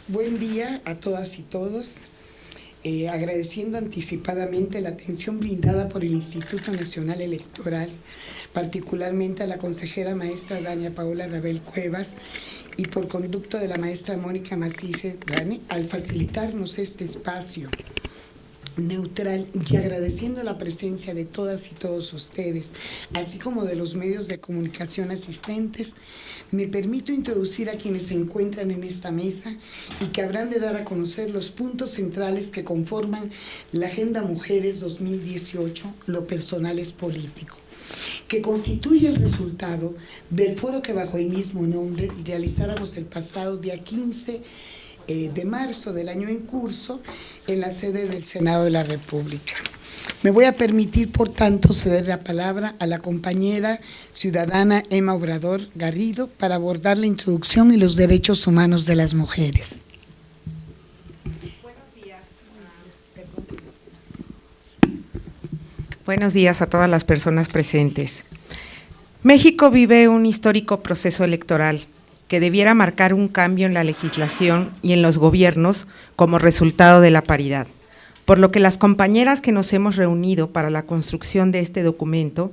Buen día a todas y todos. Agradeciendo anticipadamente la atención brindada por el Instituto Nacional Electoral, particularmente a la consejera maestra Dania Paola Rabel Cuevas y por conducto de la maestra Mónica Macice Dani, al facilitarnos este espacio neutral y agradeciendo la presencia de todas y todos ustedes, así como de los medios de comunicación asistentes, me permito introducir a quienes se encuentran en esta mesa y que habrán de dar a conocer los puntos centrales que conforman la Agenda Mujeres 2018, lo personal es político, que constituye el resultado del foro que bajo el mismo nombre realizáramos el pasado día 15 de marzo del año en curso en la sede del Senado de la República. Me voy a permitir, por tanto, ceder la palabra a la compañera ciudadana Emma Obrador Garrido para abordar la introducción y los derechos humanos de las mujeres. Buenos días a todas las personas presentes. México vive un histórico proceso electoral que debiera marcar un cambio en la legislación y en los gobiernos como resultado de la paridad, por lo que las compañeras que nos hemos reunido para la construcción de este documento,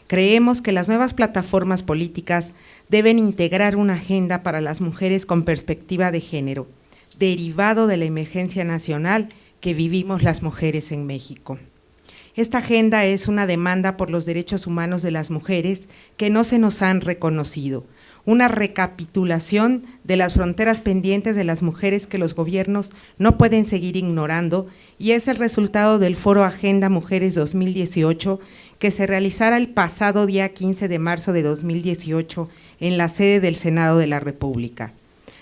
creemos que las nuevas plataformas políticas deben integrar una agenda para las mujeres con perspectiva de género, derivado de la emergencia nacional que vivimos las mujeres en México. Esta agenda es una demanda por los derechos humanos de las mujeres que no se nos han reconocido, una recapitulación de las fronteras pendientes de las mujeres que los gobiernos no pueden seguir ignorando y es el resultado del Foro Agenda Mujeres 2018 que se realizara el pasado día 15 de marzo de 2018 en la sede del Senado de la República.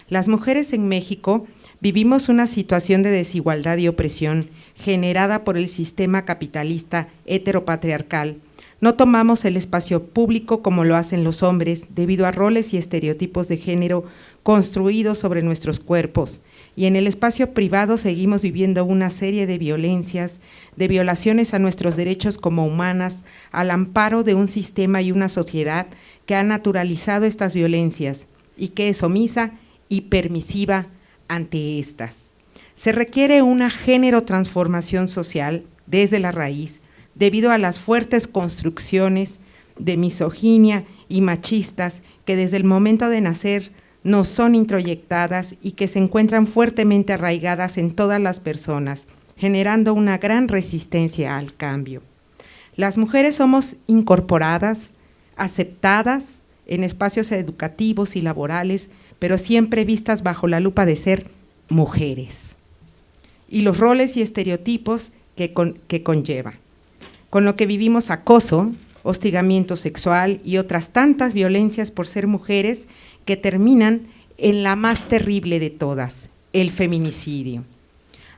Las mujeres en México vivimos una situación de desigualdad y opresión generada por el sistema capitalista heteropatriarcal. No tomamos el espacio público como lo hacen los hombres debido a roles y estereotipos de género construidos sobre nuestros cuerpos y en el espacio privado seguimos viviendo una serie de violencias, de violaciones a nuestros derechos como humanas al amparo de un sistema y una sociedad que ha naturalizado estas violencias y que es omisa y permisiva ante estas. Se requiere una género transformación social desde la raíz, debido a las fuertes construcciones de misoginia y machistas que desde el momento de nacer nos son introyectadas y que se encuentran fuertemente arraigadas en todas las personas, generando una gran resistencia al cambio. Las mujeres somos incorporadas, aceptadas en espacios educativos y laborales, pero siempre vistas bajo la lupa de ser mujeres y los roles y estereotipos que conlleva, con lo que vivimos acoso, hostigamiento sexual y otras tantas violencias por ser mujeres que terminan en la más terrible de todas, el feminicidio.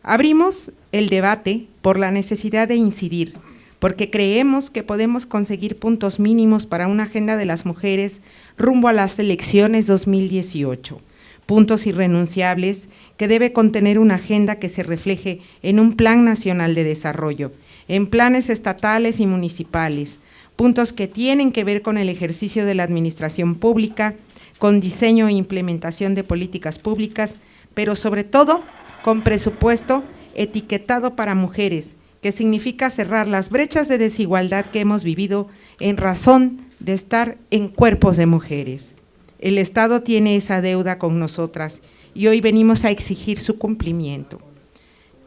Abrimos el debate por la necesidad de incidir, porque creemos que podemos conseguir puntos mínimos para una agenda de las mujeres rumbo a las elecciones 2018, puntos irrenunciables que debe contener una agenda que se refleje en un plan nacional de desarrollo, en planes estatales y municipales, puntos que tienen que ver con el ejercicio de la administración pública, con diseño e implementación de políticas públicas, pero sobre todo con presupuesto etiquetado para mujeres, que significa cerrar las brechas de desigualdad que hemos vivido en razón de estar en cuerpos de mujeres. El Estado tiene esa deuda con nosotras y hoy venimos a exigir su cumplimiento.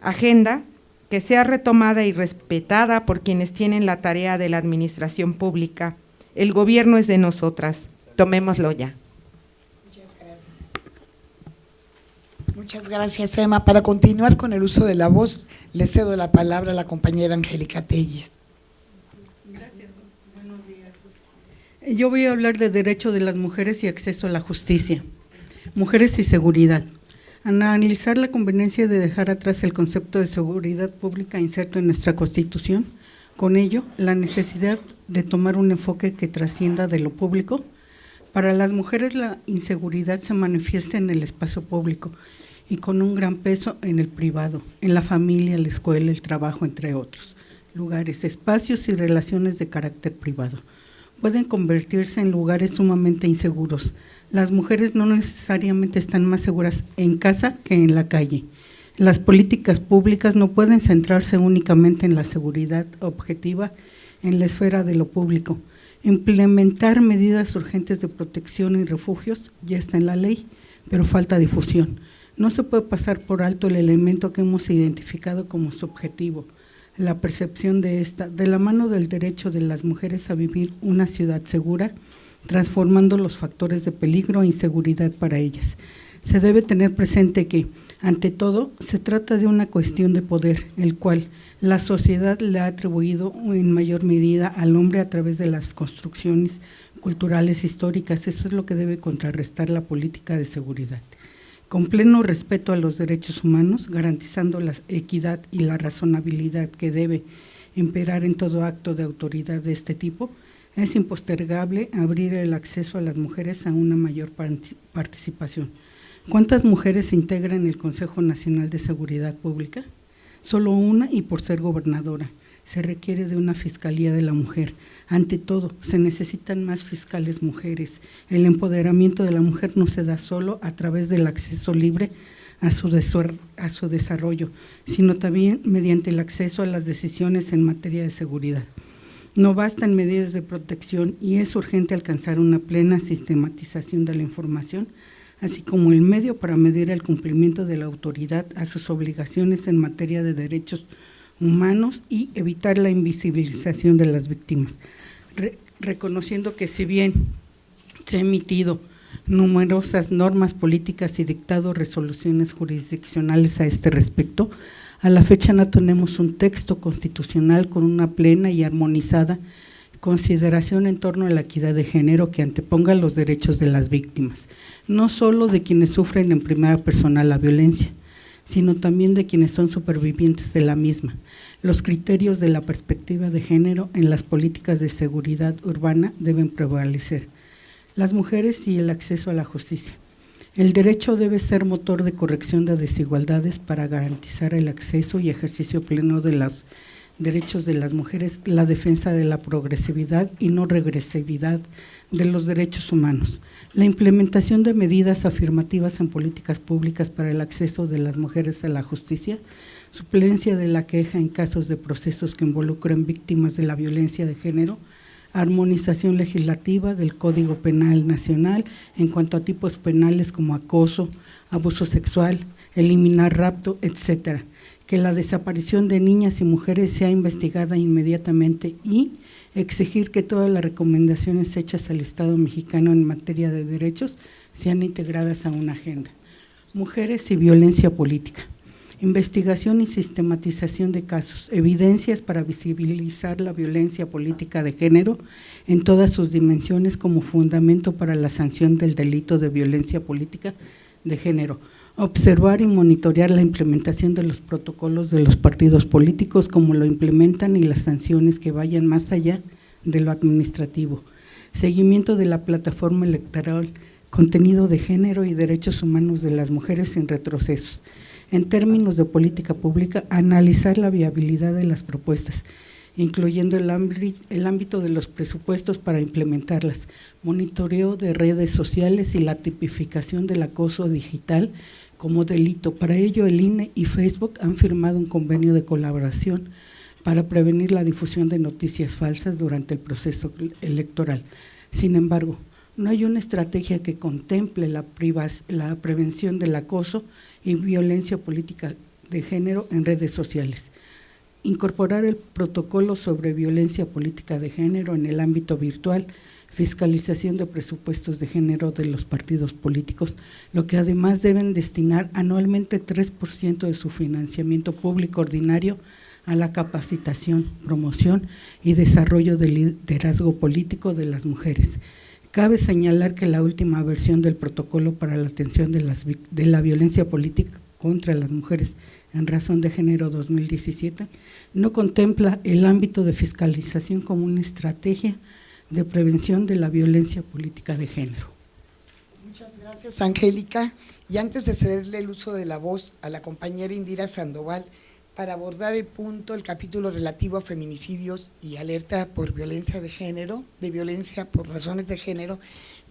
Agenda que sea retomada y respetada por quienes tienen la tarea de la administración pública. El gobierno es de nosotras, tomémoslo ya. Muchas gracias, Emma. Para continuar con el uso de la voz, le cedo la palabra a la compañera Angélica Telles. Gracias. Buenos días. Yo voy a hablar de derecho de las mujeres y acceso a la justicia. Mujeres y seguridad. Analizar la conveniencia de dejar atrás el concepto de seguridad pública inserto en nuestra Constitución. Con ello, la necesidad de tomar un enfoque que trascienda de lo público. Para las mujeres, la inseguridad se manifiesta en el espacio público y con un gran peso en el privado, en la familia, la escuela, el trabajo, entre otros lugares, espacios y relaciones de carácter privado. pueden convertirse en lugares sumamente inseguros. Las mujeres no necesariamente están más seguras en casa que en la calle. Las políticas públicas no pueden centrarse únicamente en la seguridad objetiva en la esfera de lo público. Implementar medidas urgentes de protección y refugios ya está en la ley, pero falta difusión. No se puede pasar por alto el elemento que hemos identificado como su objetivo, la percepción de esta, de la mano del derecho de las mujeres a vivir una ciudad segura, transformando los factores de peligro e inseguridad para ellas. Se debe tener presente que, ante todo, se trata de una cuestión de poder, el cual la sociedad le ha atribuido en mayor medida al hombre a través de las construcciones culturales históricas. Eso es lo que debe contrarrestar la política de seguridad. Con pleno respeto a los derechos humanos, garantizando la equidad y la razonabilidad que debe imperar en todo acto de autoridad de este tipo, es impostergable abrir el acceso a las mujeres a una mayor participación. ¿Cuántas mujeres se integran en el Consejo Nacional de Seguridad Pública? Solo una, y por ser gobernadora. Se requiere de una Fiscalía de la Mujer. Ante todo, se necesitan más fiscales mujeres. El empoderamiento de la mujer no se da solo a través del acceso libre a su desarrollo, sino también mediante el acceso a las decisiones en materia de seguridad. No bastan medidas de protección y es urgente alcanzar una plena sistematización de la información, así como el medio para medir el cumplimiento de la autoridad a sus obligaciones en materia de derechos humanos y evitar la invisibilización de las víctimas. Reconociendo que si bien se han emitido numerosas normas políticas y dictado resoluciones jurisdiccionales a este respecto, a la fecha no tenemos un texto constitucional con una plena y armonizada consideración en torno a la equidad de género que anteponga los derechos de las víctimas, no solo de quienes sufren en primera persona la violencia, sino también de quienes son supervivientes de la misma. Los criterios de la perspectiva de género en las políticas de seguridad urbana deben prevalecer. Las mujeres y el acceso a la justicia. El derecho debe ser motor de corrección de desigualdades para garantizar el acceso y ejercicio pleno de los derechos de las mujeres, la defensa de la progresividad y no regresividad de los derechos humanos, la implementación de medidas afirmativas en políticas públicas para el acceso de las mujeres a la justicia, suplencia de la queja en casos de procesos que involucren víctimas de la violencia de género, armonización legislativa del Código Penal Nacional en cuanto a tipos penales como acoso, abuso sexual, eliminar rapto, etcétera. Que la desaparición de niñas y mujeres sea investigada inmediatamente y exigir que todas las recomendaciones hechas al Estado mexicano en materia de derechos sean integradas a una agenda. Mujeres y violencia política. Investigación y sistematización de casos, evidencias para visibilizar la violencia política de género en todas sus dimensiones como fundamento para la sanción del delito de violencia política de género. Observar y monitorear la implementación de los protocolos de los partidos políticos, como lo implementan y las sanciones que vayan más allá de lo administrativo. Seguimiento de la plataforma electoral, contenido de género y derechos humanos de las mujeres sin retrocesos. En términos de política pública, analizar la viabilidad de las propuestas, incluyendo el ámbito de los presupuestos para implementarlas, monitoreo de redes sociales y la tipificación del acoso digital como delito. Para ello, el INE y Facebook han firmado un convenio de colaboración para prevenir la difusión de noticias falsas durante el proceso electoral. Sin embargo, no hay una estrategia que contemple la prevención del acoso y violencia política de género en redes sociales. Incorporar el protocolo sobre violencia política de género en el ámbito virtual, fiscalización de presupuestos de género de los partidos políticos, lo que además deben destinar anualmente 3% de su financiamiento público ordinario a la capacitación, promoción y desarrollo del liderazgo político de las mujeres. Cabe señalar que la última versión del protocolo para la atención de la violencia política contra las mujeres en razón de género 2017 no contempla el ámbito de fiscalización como una estrategia de prevención de la violencia política de género. Muchas gracias, Angélica. Y antes de cederle el uso de la voz a la compañera Indira Sandoval, para abordar el capítulo relativo a feminicidios y alerta por violencia de género, de violencia por razones de género.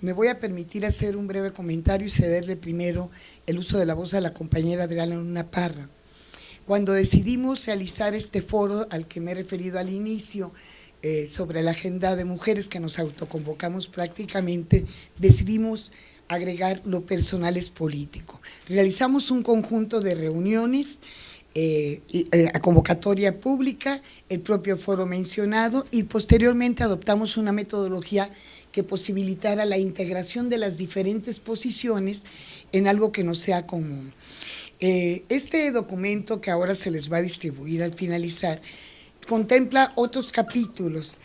Me voy a permitir hacer un breve comentario y cederle primero el uso de la voz a la compañera Adriana Luna Parra. Cuando decidimos realizar este foro al que me he referido al inicio, sobre la agenda de mujeres que nos autoconvocamos prácticamente, decidimos agregar lo personal es político. Realizamos un conjunto de reuniones, a convocatoria pública, el propio foro mencionado, y posteriormente adoptamos una metodología que posibilitara la integración de las diferentes posiciones en algo que nos sea común. Este documento que ahora se les va a distribuir al finalizar contempla otros capítulos,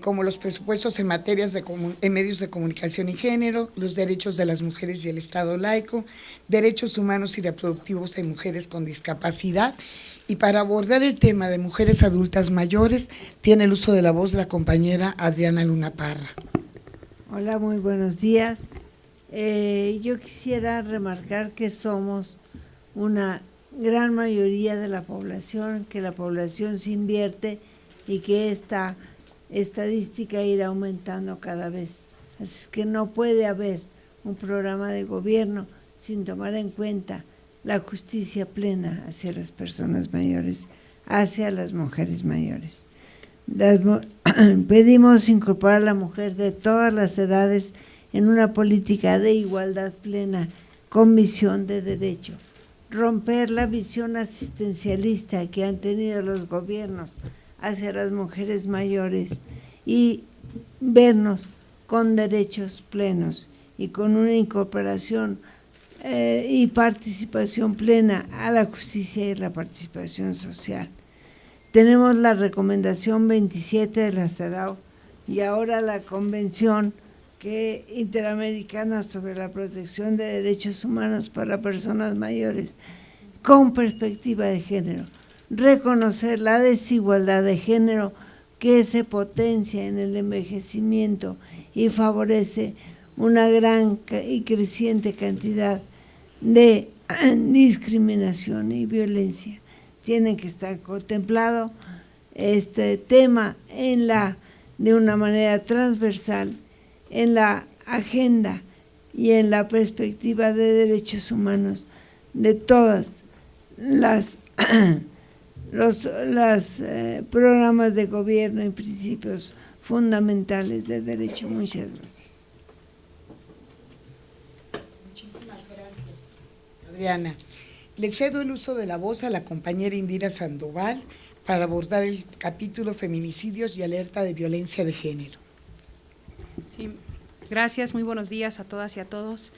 como los presupuestos en materias en medios de comunicación y género, los derechos de las mujeres y el Estado laico, derechos humanos y reproductivos de mujeres con discapacidad. Y para abordar el tema de mujeres adultas mayores, tiene el uso de la voz la compañera Adriana Luna Parra. Hola, muy buenos días. Yo quisiera remarcar que somos una gran mayoría de la población, que la población se invierte y que esta estadística irá aumentando cada vez. Así es que no puede haber un programa de gobierno sin tomar en cuenta la justicia plena hacia las personas mayores, hacia las mujeres mayores. Pedimos incorporar a la mujer de todas las edades en una política de igualdad plena con visión de derecho. Romper la visión asistencialista que han tenido los gobiernos hacia las mujeres mayores y vernos con derechos plenos y con una incorporación y participación plena a la justicia y la participación social. Tenemos la recomendación 27 de la CEDAW y ahora la Convención Interamericana sobre la Protección de Derechos Humanos para Personas Mayores, con perspectiva de género. Reconocer la desigualdad de género que se potencia en el envejecimiento y favorece una gran y creciente cantidad de discriminación y violencia. Tiene que estar contemplado este tema de una manera transversal en la agenda y en la perspectiva de derechos humanos de todas los programas de gobierno y principios fundamentales de derecho. Muchas gracias. Muchísimas gracias, Adriana. Le cedo el uso de la voz a la compañera Indira Sandoval para abordar el capítulo Feminicidios y alerta de violencia de género. Sí, gracias, muy buenos días a todas y a todos.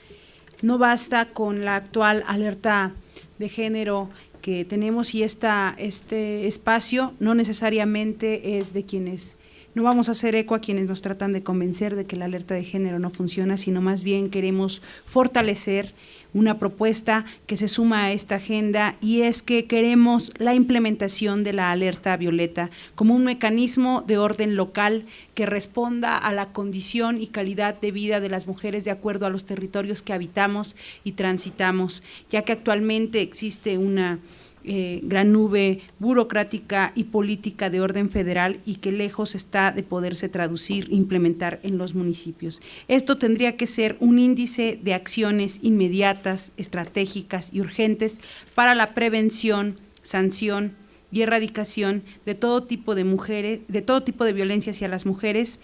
No basta con la actual alerta de género que tenemos y este espacio no necesariamente es de quienes, no vamos a hacer eco a quienes nos tratan de convencer de que la alerta de género no funciona, sino más bien queremos fortalecer una propuesta que se suma a esta agenda, y es que queremos la implementación de la alerta violeta como un mecanismo de orden local que responda a la condición y calidad de vida de las mujeres de acuerdo a los territorios que habitamos y transitamos, ya que actualmente existe una gran nube burocrática y política de orden federal y que lejos está de poderse traducir e implementar en los municipios. Esto tendría que ser un índice de acciones inmediatas, estratégicas y urgentes para la prevención, sanción y erradicación de todo tipo de mujeres, de todo tipo de violencia hacia las mujeres,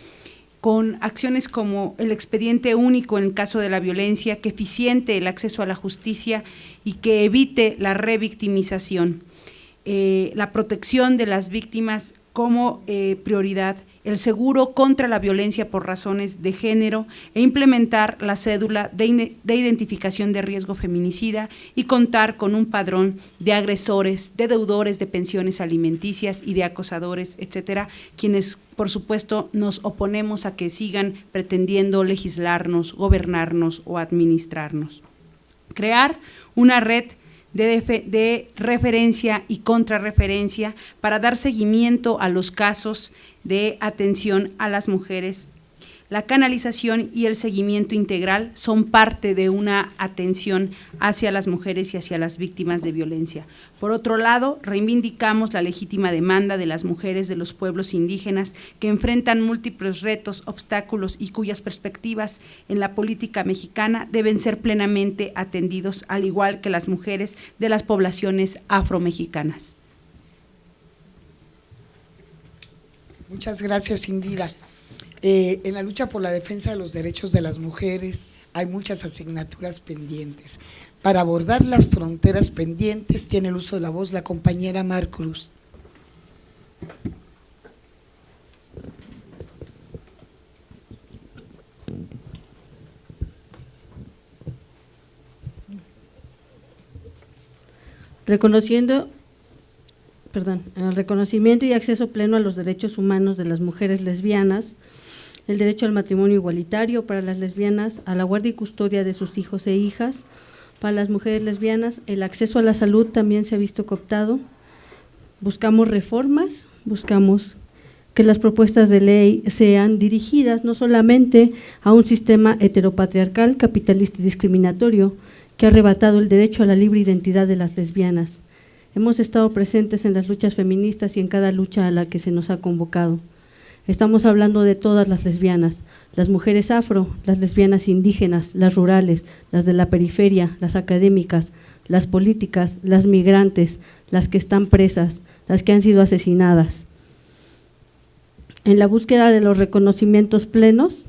con acciones como el expediente único en el caso de la violencia, que eficiente el acceso a la justicia y que evite la revictimización, la protección de las víctimas como prioridad, el seguro contra la violencia por razones de género e implementar la cédula de identificación de riesgo feminicida y contar con un padrón de agresores, de deudores de pensiones alimenticias y de acosadores, etcétera, quienes por supuesto nos oponemos a que sigan pretendiendo legislarnos, gobernarnos o administrarnos. Crear una red de referencia y contrarreferencia para dar seguimiento a los casos de atención a las mujeres. La canalización y el seguimiento integral son parte de una atención hacia las mujeres y hacia las víctimas de violencia. Por otro lado, reivindicamos la legítima demanda de las mujeres de los pueblos indígenas que enfrentan múltiples retos, obstáculos y cuyas perspectivas en la política mexicana deben ser plenamente atendidos, al igual que las mujeres de las poblaciones afromexicanas. Muchas gracias, Indira. En la lucha por la defensa de los derechos de las mujeres hay muchas asignaturas pendientes. Para abordar las fronteras pendientes tiene el uso de la voz la compañera Mar Cruz. El reconocimiento y acceso pleno a los derechos humanos de las mujeres lesbianas, el derecho al matrimonio igualitario para las lesbianas, a la guardia y custodia de sus hijos e hijas, para las mujeres lesbianas, el acceso a la salud también se ha visto cooptado. Buscamos reformas, buscamos que las propuestas de ley sean dirigidas no solamente a un sistema heteropatriarcal, capitalista y discriminatorio que ha arrebatado el derecho a la libre identidad de las lesbianas. Hemos estado presentes en las luchas feministas y en cada lucha a la que se nos ha convocado. Estamos hablando de todas las lesbianas, las mujeres afro, las lesbianas indígenas, las rurales, las de la periferia, las académicas, las políticas, las migrantes, las que están presas, las que han sido asesinadas. En la búsqueda de los reconocimientos plenos,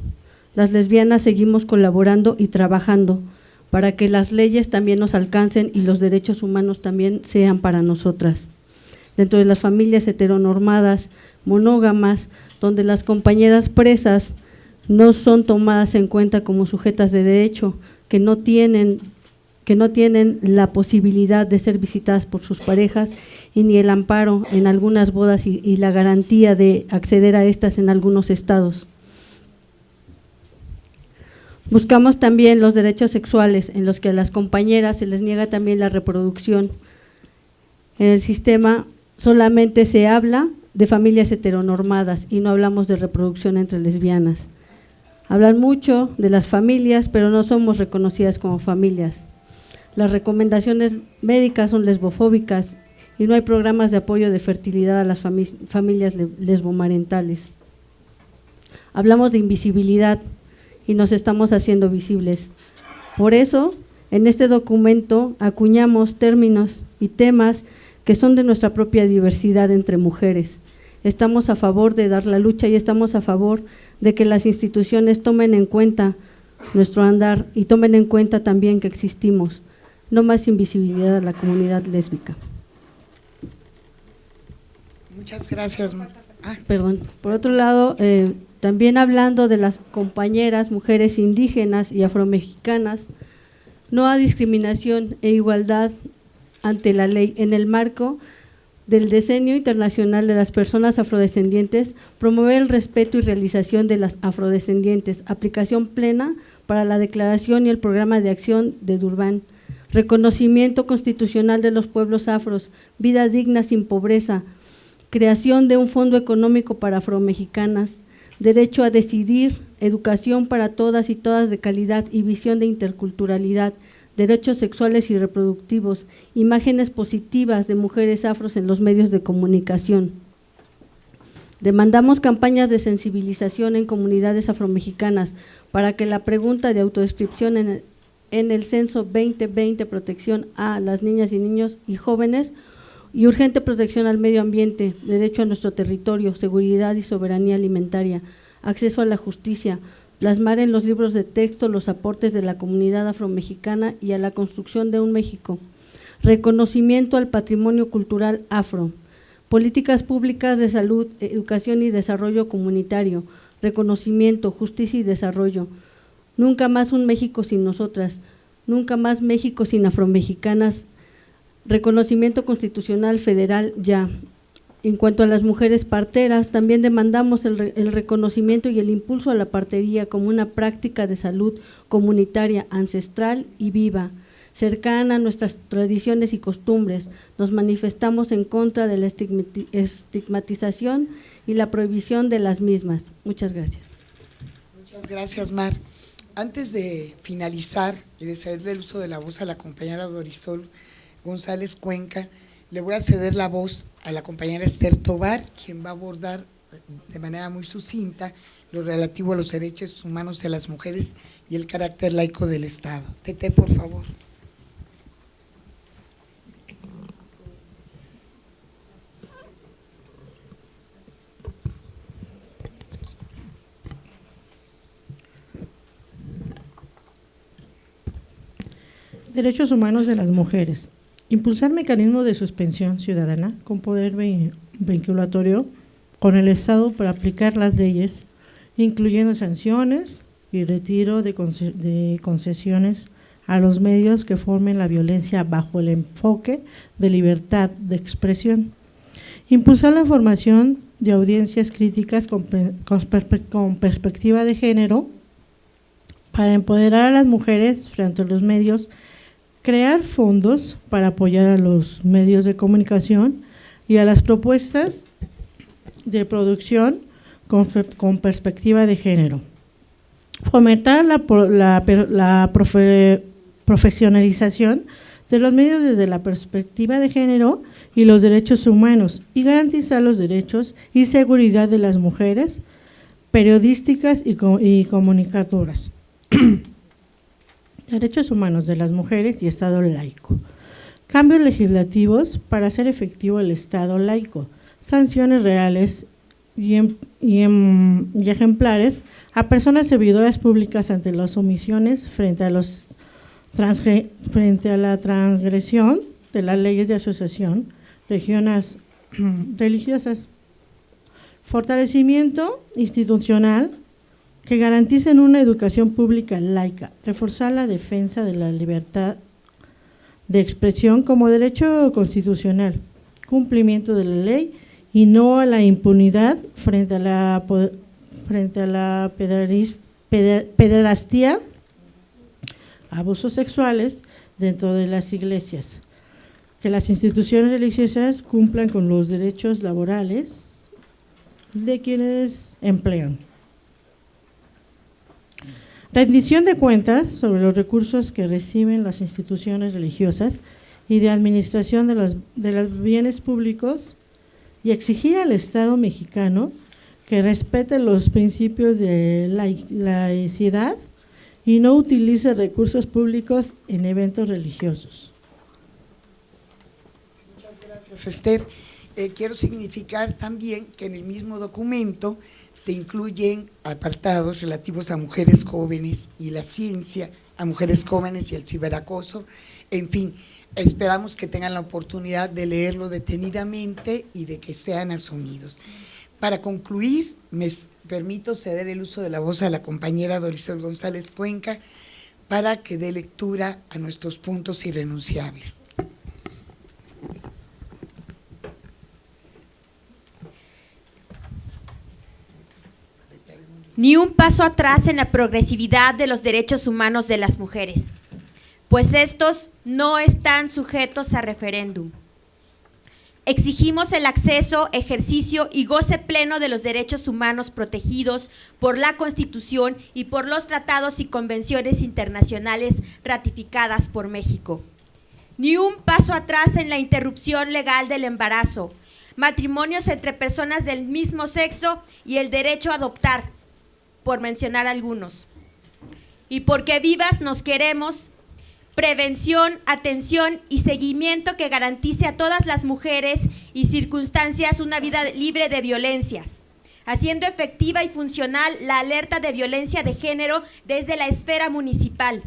las lesbianas seguimos colaborando y trabajando para que las leyes también nos alcancen y los derechos humanos también sean para nosotras. Dentro de las familias heteronormadas, monógamas, donde las compañeras presas no son tomadas en cuenta como sujetas de derecho, que no tienen la posibilidad de ser visitadas por sus parejas y ni el amparo en algunas bodas y la garantía de acceder a estas en algunos estados. Buscamos también los derechos sexuales, en los que a las compañeras se les niega también la reproducción. En el sistema solamente se habla de familias heteronormadas y no hablamos de reproducción entre lesbianas. Hablan mucho de las familias, pero no somos reconocidas como familias. Las recomendaciones médicas son lesbofóbicas y no hay programas de apoyo de fertilidad a las familias lesbomarentales. Hablamos de invisibilidad y nos estamos haciendo visibles. Por eso, en este documento acuñamos términos y temas que son de nuestra propia diversidad entre mujeres. Estamos a favor de dar la lucha y estamos a favor de que las instituciones tomen en cuenta nuestro andar y tomen en cuenta también que existimos. No más invisibilidad a la comunidad lésbica. Muchas gracias. Por otro lado, también hablando de las compañeras, mujeres indígenas y afromexicanas, no a discriminación e igualdad ante la ley en el marco del Decenio Internacional de las Personas Afrodescendientes, promover el respeto y realización de las afrodescendientes, aplicación plena para la Declaración y el Programa de Acción de Durban, reconocimiento constitucional de los pueblos afros, vida digna sin pobreza, creación de un fondo económico para afromexicanas, derecho a decidir, educación para todas y todas de calidad y visión de interculturalidad, derechos sexuales y reproductivos, imágenes positivas de mujeres afros en los medios de comunicación. Demandamos campañas de sensibilización en comunidades afromexicanas para que la pregunta de autodescripción en el censo 2020, protección a las niñas y niños y jóvenes, y urgente protección al medio ambiente, derecho a nuestro territorio, seguridad y soberanía alimentaria, acceso a la justicia, plasmar en los libros de texto los aportes de la comunidad afromexicana y a la construcción de un México, reconocimiento al patrimonio cultural afro, políticas públicas de salud, educación y desarrollo comunitario, reconocimiento, justicia y desarrollo. Nunca más un México sin nosotras, nunca más México sin afromexicanas, reconocimiento constitucional federal ya. En cuanto a las mujeres parteras, también demandamos el reconocimiento y el impulso a la partería como una práctica de salud comunitaria, ancestral y viva, cercana a nuestras tradiciones y costumbres. Nos manifestamos en contra de la estigmatización y la prohibición de las mismas. Muchas gracias. Muchas gracias, Mar. Antes de finalizar y de cederle el uso de la voz a la compañera Dorisol González Cuenca, le voy a ceder la voz a la compañera Esther Tobar, quien va a abordar de manera muy sucinta lo relativo a los derechos humanos de las mujeres y el carácter laico del Estado. Tete, por favor. Derechos humanos de las mujeres. Impulsar mecanismos de suspensión ciudadana con poder vinculatorio con el Estado para aplicar las leyes, incluyendo sanciones y retiro de concesiones a los medios que formen la violencia bajo el enfoque de libertad de expresión. Impulsar la formación de audiencias críticas con perspectiva de género para empoderar a las mujeres frente a los medios. Crear fondos para apoyar a los medios de comunicación y a las propuestas de producción con perspectiva de género. Fomentar la profesionalización de los medios desde la perspectiva de género y los derechos humanos y garantizar los derechos y seguridad de las mujeres periodísticas y comunicadoras. Derechos humanos de las mujeres y Estado laico. Cambios legislativos para hacer efectivo el Estado laico. Sanciones reales y ejemplares a personas servidoras públicas ante las omisiones frente a la transgresión de las leyes de asociación religiosas. Fortalecimiento institucional que garanticen una educación pública laica, reforzar la defensa de la libertad de expresión como derecho constitucional, cumplimiento de la ley y no a la impunidad frente a la pederastía, abusos sexuales dentro de las iglesias, que las instituciones religiosas cumplan con los derechos laborales de quienes emplean. Rendición de cuentas sobre los recursos que reciben las instituciones religiosas y de administración de los bienes públicos y exigir al Estado mexicano que respete los principios de laicidad y no utilice recursos públicos en eventos religiosos. Muchas gracias, Esther. Quiero significar también que en el mismo documento se incluyen apartados relativos a mujeres jóvenes y la ciencia, a mujeres jóvenes y el ciberacoso. En fin, esperamos que tengan la oportunidad de leerlo detenidamente y de que sean asumidos. Para concluir, me permito ceder el uso de la voz a la compañera Dorisol González Cuenca para que dé lectura a nuestros puntos irrenunciables. Ni un paso atrás en la progresividad de los derechos humanos de las mujeres, pues estos no están sujetos a referéndum. Exigimos el acceso, ejercicio y goce pleno de los derechos humanos protegidos por la Constitución y por los tratados y convenciones internacionales ratificadas por México. Ni un paso atrás en la interrupción legal del embarazo, matrimonios entre personas del mismo sexo y el derecho a adoptar, por mencionar algunos. Y porque vivas nos queremos, prevención, atención y seguimiento que garantice a todas las mujeres y circunstancias una vida libre de violencias, haciendo efectiva y funcional la alerta de violencia de género desde la esfera municipal,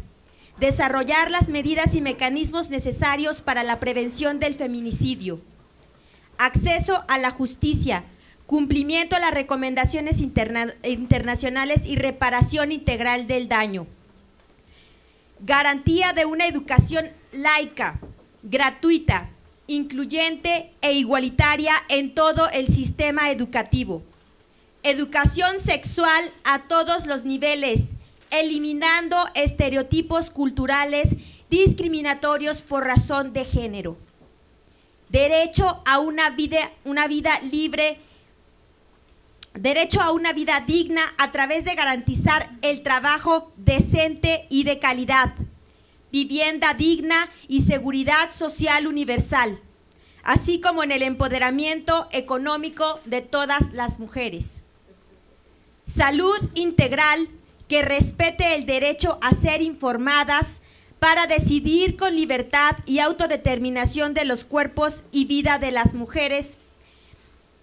desarrollar las medidas y mecanismos necesarios para la prevención del feminicidio, acceso a la justicia, cumplimiento a las recomendaciones internacionales y reparación integral del daño. Garantía de una educación laica, gratuita, incluyente e igualitaria en todo el sistema educativo. Educación sexual a todos los niveles, eliminando estereotipos culturales discriminatorios por razón de género. Derecho a una vida libre derecho a una vida digna a través de garantizar el trabajo decente y de calidad, vivienda digna y seguridad social universal, así como en el empoderamiento económico de todas las mujeres. Salud integral que respete el derecho a ser informadas para decidir con libertad y autodeterminación de los cuerpos y vida de las mujeres,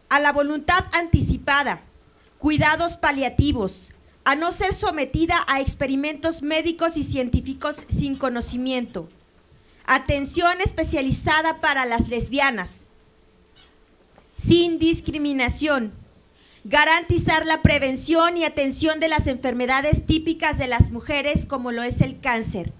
a la voluntad anticipada, cuidados paliativos, a no ser sometida a experimentos médicos y científicos sin conocimiento, atención especializada para las lesbianas, sin discriminación, garantizar la prevención y atención de las enfermedades típicas de las mujeres como lo es el cáncer,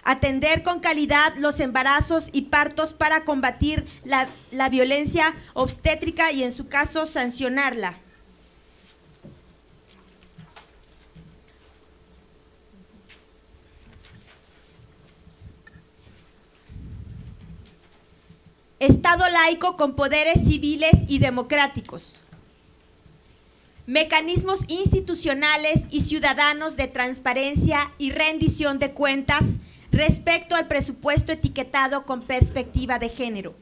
atender con calidad los embarazos y partos para combatir la violencia obstétrica y en su caso sancionarla. Estado laico con poderes civiles y democráticos. Mecanismos institucionales y ciudadanos de transparencia y rendición de cuentas respecto al presupuesto etiquetado con perspectiva de género.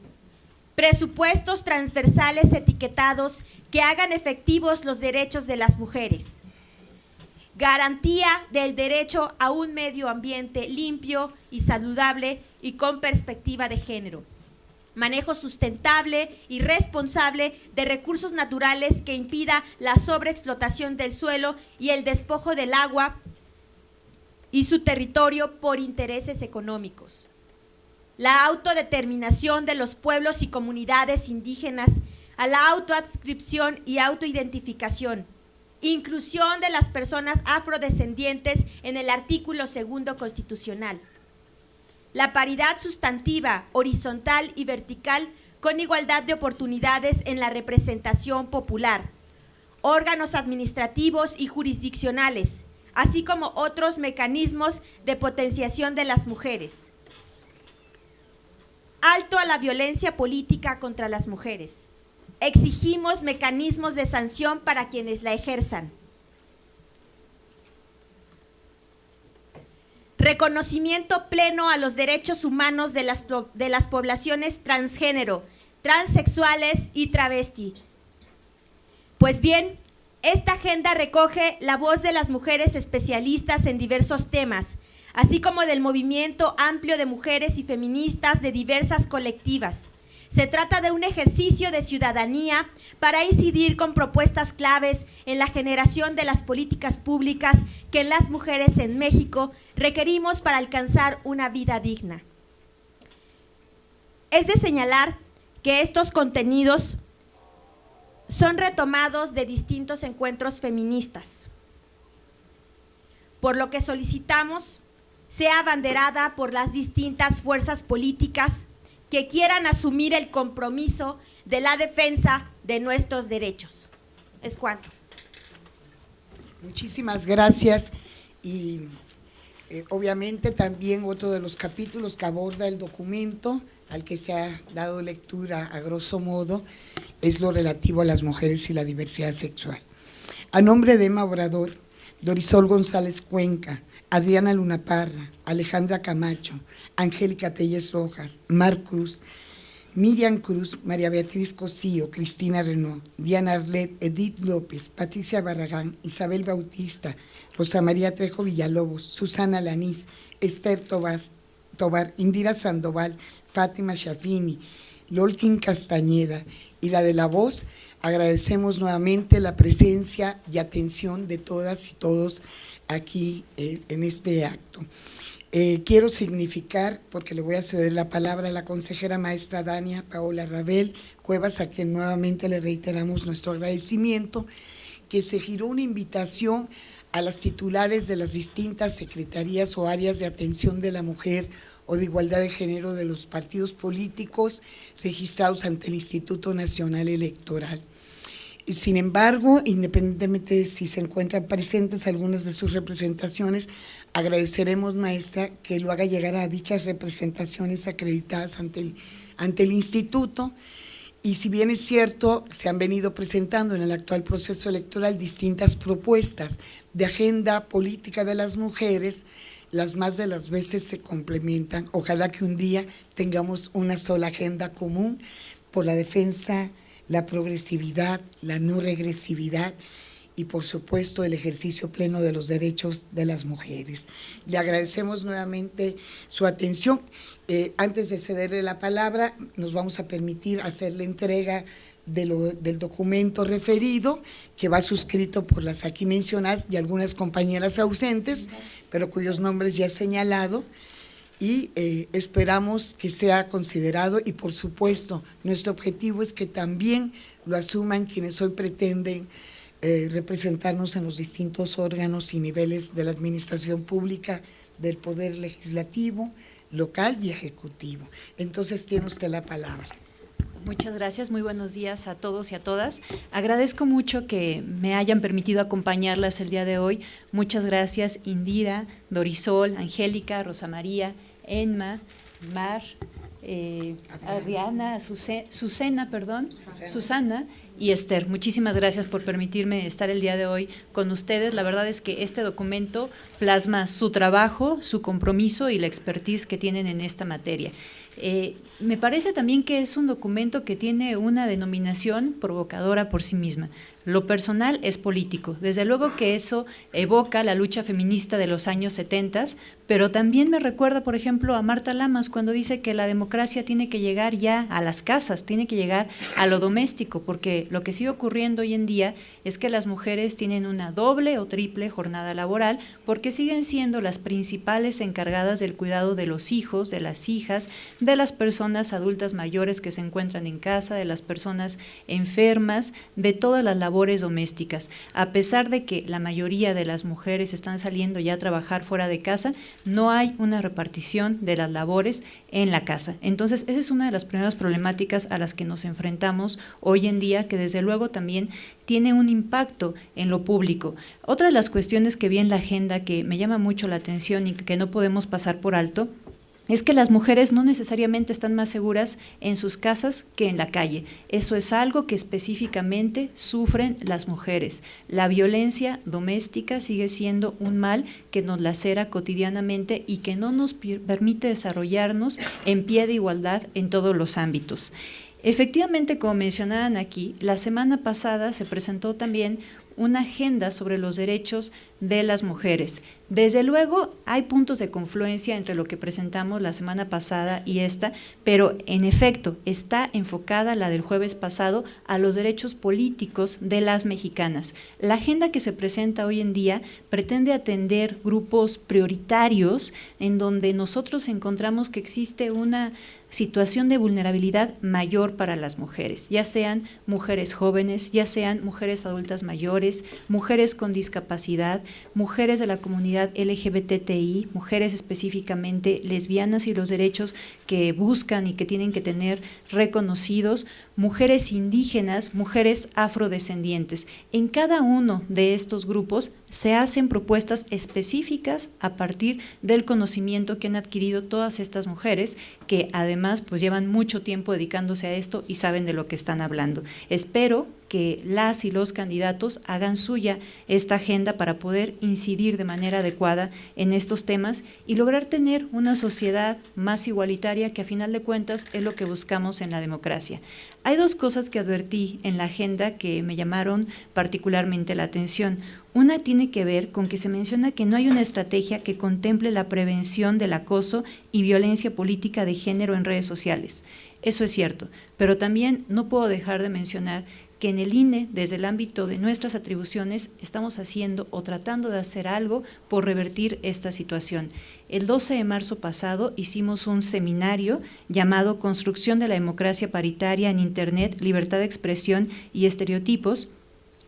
Presupuestos transversales etiquetados que hagan efectivos los derechos de las mujeres. Garantía del derecho a un medio ambiente limpio y saludable y con perspectiva de género. Manejo sustentable y responsable de recursos naturales que impida la sobreexplotación del suelo y el despojo del agua y su territorio por intereses económicos. La autodeterminación de los pueblos y comunidades indígenas a la autoadscripción y autoidentificación. Inclusión de las personas afrodescendientes en el artículo 2 constitucional. La paridad sustantiva, horizontal y vertical con igualdad de oportunidades en la representación popular, órganos administrativos y jurisdiccionales, así como otros mecanismos de potenciación de las mujeres. Alto a la violencia política contra las mujeres. Exigimos mecanismos de sanción para quienes la ejerzan. Reconocimiento pleno a los derechos humanos de las poblaciones transgénero, transexuales y travesti. Pues bien, esta agenda recoge la voz de las mujeres especialistas en diversos temas, así como del movimiento amplio de mujeres y feministas de diversas colectivas. Se trata de un ejercicio de ciudadanía para incidir con propuestas claves en la generación de las políticas públicas que las mujeres en México requerimos para alcanzar una vida digna. Es de señalar que estos contenidos son retomados de distintos encuentros feministas, por lo que solicitamos sea abanderada por las distintas fuerzas políticas que quieran asumir el compromiso de la defensa de nuestros derechos. Es cuanto. Muchísimas gracias y obviamente también otro de los capítulos que aborda el documento al que se ha dado lectura a grosso modo es lo relativo a las mujeres y la diversidad sexual. A nombre de Emma Obrador, Dorisol González Cuenca, Adriana Luna Parra, Alejandra Camacho, Angélica Telles Rojas, Mar Cruz, Miriam Cruz, María Beatriz Cosío, Cristina Renaud, Diana Arlet, Edith López, Patricia Barragán, Isabel Bautista, Rosa María Trejo Villalobos, Susana Lanís, Esther Tobar, Indira Sandoval, Fátima Shafini, Lolkin Castañeda y la de la voz, agradecemos nuevamente la presencia y atención de todas y todos aquí en este acto. Quiero significar, porque le voy a ceder la palabra a la consejera maestra Dania Paola Rabel Cuevas, a quien nuevamente le reiteramos nuestro agradecimiento, que se giró una invitación a las titulares de las distintas secretarías o áreas de atención de la mujer o de igualdad de género de los partidos políticos registrados ante el Instituto Nacional Electoral. Sin embargo, independientemente de si se encuentran presentes algunas de sus representaciones, agradeceremos, maestra, que lo haga llegar a dichas representaciones acreditadas ante el instituto Y si bien es cierto, se han venido presentando en el actual proceso electoral distintas propuestas de agenda política de las mujeres, las más de las veces se complementan. Ojalá que un día tengamos una sola agenda común por la defensa, la progresividad, la no regresividad y por supuesto el ejercicio pleno de los derechos de las mujeres. Le agradecemos nuevamente su atención. Antes de cederle la palabra, nos vamos a permitir hacer la entrega del documento referido, que va suscrito por las aquí mencionadas y algunas compañeras ausentes, pero cuyos nombres ya he señalado, y esperamos que sea considerado y por supuesto nuestro objetivo es que también lo asuman quienes hoy pretenden representarnos en los distintos órganos y niveles de la administración pública, del poder legislativo, local y ejecutivo. Entonces tiene usted la palabra. Muchas gracias, muy buenos días a todos y a todas. Agradezco mucho que me hayan permitido acompañarlas el día de hoy. Muchas gracias Indira, Dorisol, Angélica, Rosa María, Enma, Mar, Adriana, Susana y Esther. Muchísimas gracias por permitirme estar el día de hoy con ustedes. La verdad es que este documento plasma su trabajo, su compromiso y la expertise que tienen en esta materia. Me parece también que es un documento que tiene una denominación provocadora por sí misma. Lo personal es político. Desde luego que eso evoca la lucha feminista de los años 70, pero también me recuerda, por ejemplo, a Marta Lamas cuando dice que la democracia tiene que llegar ya a las casas, tiene que llegar a lo doméstico, porque lo que sigue ocurriendo hoy en día es que las mujeres tienen una doble o triple jornada laboral porque siguen siendo las principales encargadas del cuidado de los hijos, de las hijas, de las personas adultas mayores que se encuentran en casa, de las personas enfermas, de todas las labores domésticas. A pesar de que la mayoría de las mujeres están saliendo ya a trabajar fuera de casa, no hay una repartición de las labores en la casa. Entonces, esa es una de las primeras problemáticas a las que nos enfrentamos hoy en día, que desde luego también tiene un impacto en lo público. Otra de las cuestiones que vi en la agenda que me llama mucho la atención y que no podemos pasar por alto es que las mujeres no necesariamente están más seguras en sus casas que en la calle. Eso es algo que específicamente sufren las mujeres. La violencia doméstica sigue siendo un mal que nos lacera cotidianamente y que no nos permite desarrollarnos en pie de igualdad en todos los ámbitos. Efectivamente, como mencionaban aquí, la semana pasada se presentó también una agenda sobre los derechos de las mujeres. Desde luego hay puntos de confluencia entre lo que presentamos la semana pasada y esta, pero en efecto está enfocada la del jueves pasado a los derechos políticos de las mexicanas. La agenda que se presenta hoy en día pretende atender grupos prioritarios en donde nosotros encontramos que existe una situación de vulnerabilidad mayor para las mujeres, ya sean mujeres jóvenes, ya sean mujeres adultas mayores, mujeres con discapacidad, mujeres de la comunidad LGBTI, mujeres específicamente lesbianas y los derechos que buscan y que tienen que tener reconocidos, mujeres indígenas, mujeres afrodescendientes. En cada uno de estos grupos se hacen propuestas específicas a partir del conocimiento que han adquirido todas estas mujeres que además pues llevan mucho tiempo dedicándose a esto y saben de lo que están hablando. Espero que las y los candidatos hagan suya esta agenda para poder incidir de manera adecuada en estos temas y lograr tener una sociedad más igualitaria que a final de cuentas es lo que buscamos en la democracia. Hay dos cosas que advertí en la agenda que me llamaron particularmente la atención. Una tiene que ver con que se menciona que no hay una estrategia que contemple la prevención del acoso y violencia política de género en redes sociales. Eso es cierto, pero también no puedo dejar de mencionar que en el INE, desde el ámbito de nuestras atribuciones, estamos haciendo o tratando de hacer algo por revertir esta situación. El 12 de marzo pasado hicimos un seminario llamado Construcción de la Democracia Paritaria en Internet, Libertad de Expresión y Estereotipos,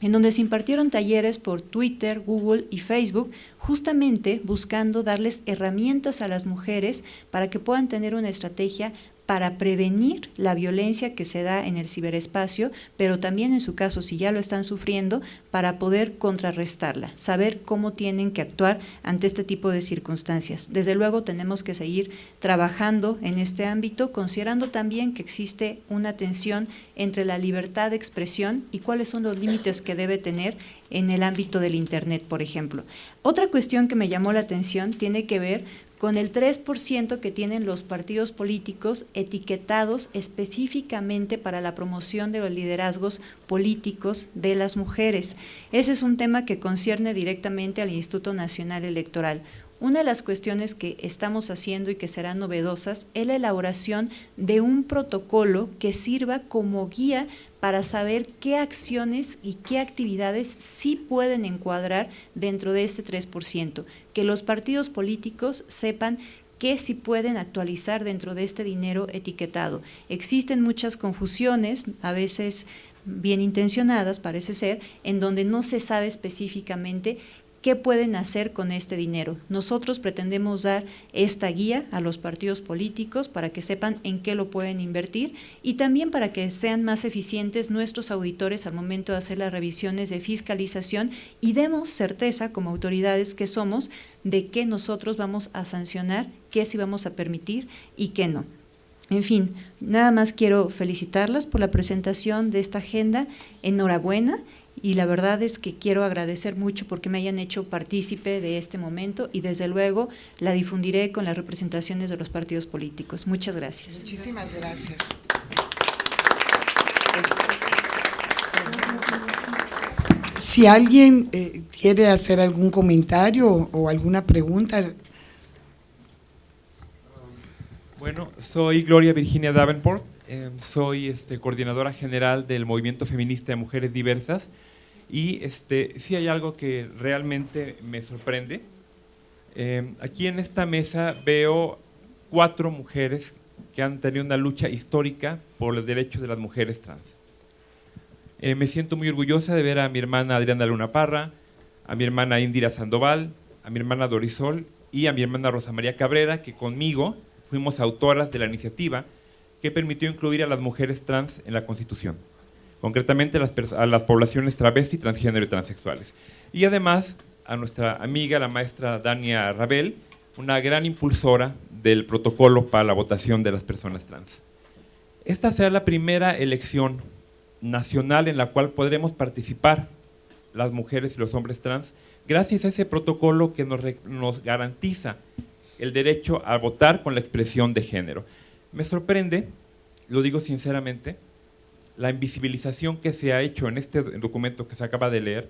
en donde se impartieron talleres por Twitter, Google y Facebook, justamente buscando darles herramientas a las mujeres para que puedan tener una estrategia para prevenir la violencia que se da en el ciberespacio, pero también en su caso, si ya lo están sufriendo, para poder contrarrestarla, saber cómo tienen que actuar ante este tipo de circunstancias. Desde luego tenemos que seguir trabajando en este ámbito, considerando también que existe una tensión entre la libertad de expresión y cuáles son los límites que debe tener en el ámbito del Internet, por ejemplo. Otra cuestión que me llamó la atención tiene que ver con el 3% que tienen los partidos políticos etiquetados específicamente para la promoción de los liderazgos políticos de las mujeres. Ese es un tema que concierne directamente al Instituto Nacional Electoral. Una de las cuestiones que estamos haciendo y que serán novedosas es la elaboración de un protocolo que sirva como guía para saber qué acciones y qué actividades sí pueden encuadrar dentro de ese 3%, que los partidos políticos sepan qué sí pueden actualizar dentro de este dinero etiquetado. Existen muchas confusiones, a veces bien intencionadas parece ser, en donde no se sabe específicamente ¿qué pueden hacer con este dinero? Nosotros pretendemos dar esta guía a los partidos políticos para que sepan en qué lo pueden invertir y también para que sean más eficientes nuestros auditores al momento de hacer las revisiones de fiscalización y demos certeza como autoridades que somos de qué nosotros vamos a sancionar, qué sí vamos a permitir y qué no. En fin, nada más quiero felicitarlas por la presentación de esta agenda, enhorabuena. Y la verdad es que quiero agradecer mucho porque me hayan hecho partícipe de este momento y desde luego la difundiré con las representaciones de los partidos políticos. Muchas gracias. Muchísimas gracias. Si alguien quiere hacer algún comentario o alguna pregunta. Bueno, soy Gloria Virginia Davenport, soy coordinadora general del Movimiento Feminista de Mujeres Diversas y sí hay algo que realmente me sorprende. Aquí en esta mesa veo 4 mujeres que han tenido una lucha histórica por los derechos de las mujeres trans. Me siento muy orgullosa de ver a mi hermana Adriana Luna Parra, a mi hermana Indira Sandoval, a mi hermana Dorisol y a mi hermana Rosa María Cabrera, que conmigo fuimos autoras de la iniciativa que permitió incluir a las mujeres trans en la Constitución, concretamente a las poblaciones travesti, transgénero y transexuales. Y además a nuestra amiga, la maestra Dania Rabel, una gran impulsora del protocolo para la votación de las personas trans. Esta será la primera elección nacional en la cual podremos participar las mujeres y los hombres trans, gracias a ese protocolo que nos garantiza el derecho a votar con la expresión de género. Me sorprende, lo digo sinceramente, la invisibilización que se ha hecho en este documento que se acaba de leer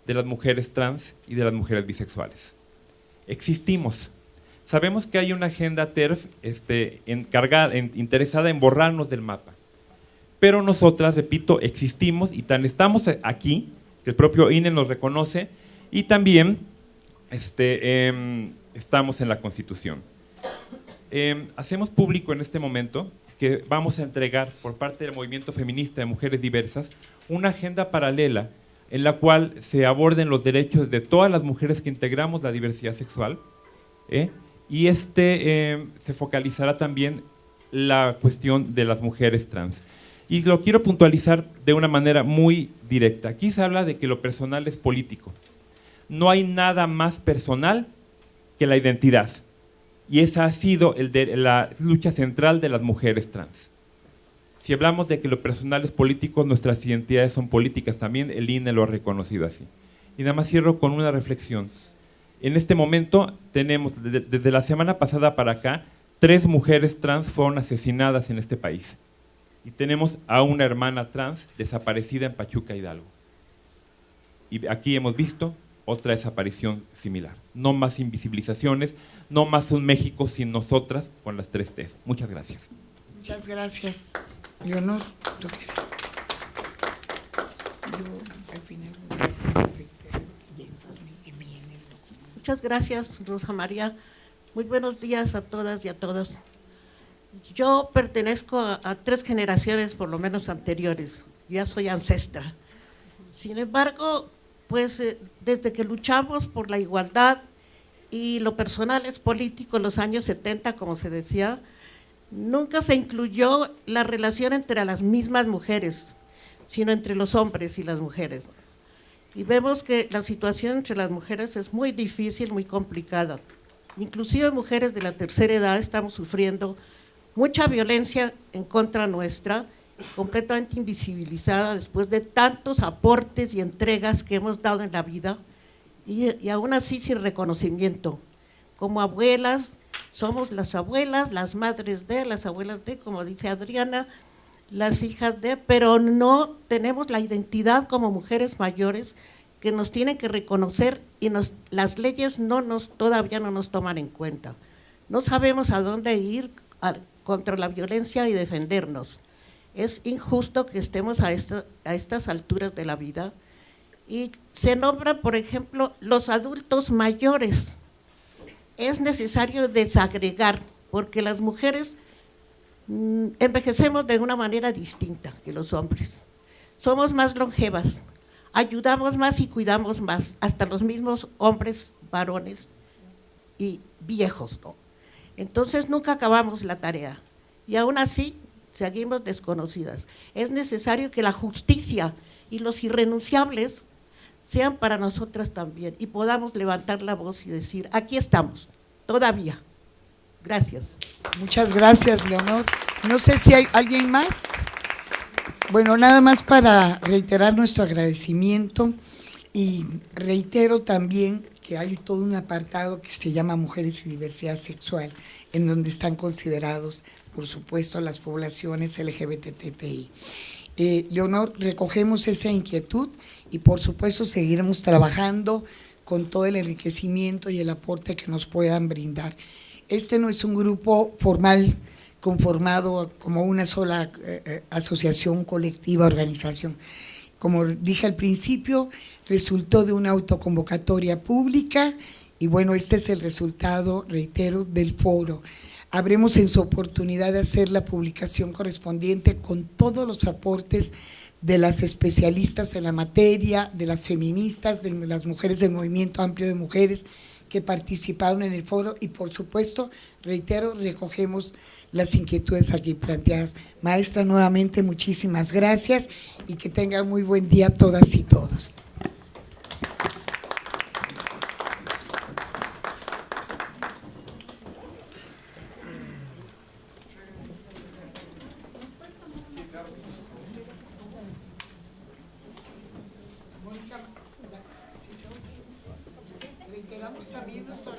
de las mujeres trans y de las mujeres bisexuales. Existimos. Sabemos que hay una agenda TERF interesada en borrarnos del mapa, pero nosotras, repito, existimos y tan estamos aquí, que el propio INE nos reconoce, y también estamos en la Constitución. Hacemos público en este momento que vamos a entregar por parte del Movimiento Feminista de Mujeres Diversas una agenda paralela en la cual se aborden los derechos de todas las mujeres que integramos la diversidad sexual, y se focalizará también la cuestión de las mujeres trans. Y lo quiero puntualizar de una manera muy directa. Aquí se habla de que lo personal es político. No hay nada más personal que la identidad. Y esa ha sido la lucha central de las mujeres trans. Si hablamos de que lo personal es político, nuestras identidades son políticas también, el INE lo ha reconocido así. Y nada más cierro con una reflexión. En este momento tenemos, desde la semana pasada para acá, 3 mujeres trans fueron asesinadas en este país. Y tenemos a una hermana trans desaparecida en Pachuca, Hidalgo. Y aquí hemos visto otra desaparición similar. No más invisibilizaciones, no más un México sin nosotras con las 3 T's. Muchas gracias. Muchas gracias. Leonor, ¿tú quieres? Muchas gracias, Rosa María. Muy buenos días a todas y a todos. Yo pertenezco a 3 generaciones, por lo menos anteriores. Ya soy ancestra. Sin embargo, pues desde que luchamos por la igualdad y lo personal es político en los años 70, como se decía, Nunca se incluyó la relación entre las mismas mujeres, sino entre los hombres y las mujeres. Y vemos que la situación entre las mujeres es muy difícil, muy complicada. Inclusive mujeres de la tercera edad estamos sufriendo mucha violencia en contra nuestra, completamente invisibilizada después de tantos aportes y entregas que hemos dado en la vida y aún así sin reconocimiento. Como abuelas, somos las abuelas, las madres de, las abuelas de, como dice Adriana, las hijas de, pero no tenemos la identidad como mujeres mayores que nos tienen que reconocer y las leyes todavía no nos toman en cuenta. No sabemos a dónde ir contra la violencia y defendernos. Es injusto que estemos a estas alturas de la vida y se nombra, por ejemplo, los adultos mayores. Es necesario desagregar porque las mujeres envejecemos de una manera distinta que los hombres. Somos más longevas, ayudamos más y cuidamos más, hasta los mismos hombres, varones y viejos, ¿no? Entonces nunca acabamos la tarea y aún así seguimos desconocidas. Es necesario que la justicia y los irrenunciables sean para nosotras también y podamos levantar la voz y decir, aquí estamos, todavía. Gracias. Muchas gracias, Leonor. No sé si hay alguien más. Bueno, nada más para reiterar nuestro agradecimiento y reitero también que hay todo un apartado que se llama Mujeres y Diversidad Sexual, en donde están considerados, por supuesto, las poblaciones LGBTTI. Leonor, recogemos esa inquietud y por supuesto seguiremos trabajando con todo el enriquecimiento y el aporte que nos puedan brindar. Este no es un grupo formal conformado como una sola asociación, colectiva, organización. Como dije al principio, resultó de una autoconvocatoria pública y bueno, este es el resultado, reitero, del foro. Habremos en su oportunidad de hacer la publicación correspondiente con todos los aportes de las especialistas en la materia, de las feministas, de las mujeres del Movimiento Amplio de Mujeres que participaron en el foro y por supuesto, reitero, recogemos las inquietudes aquí planteadas. Maestra, nuevamente muchísimas gracias y que tengan muy buen día todas y todos.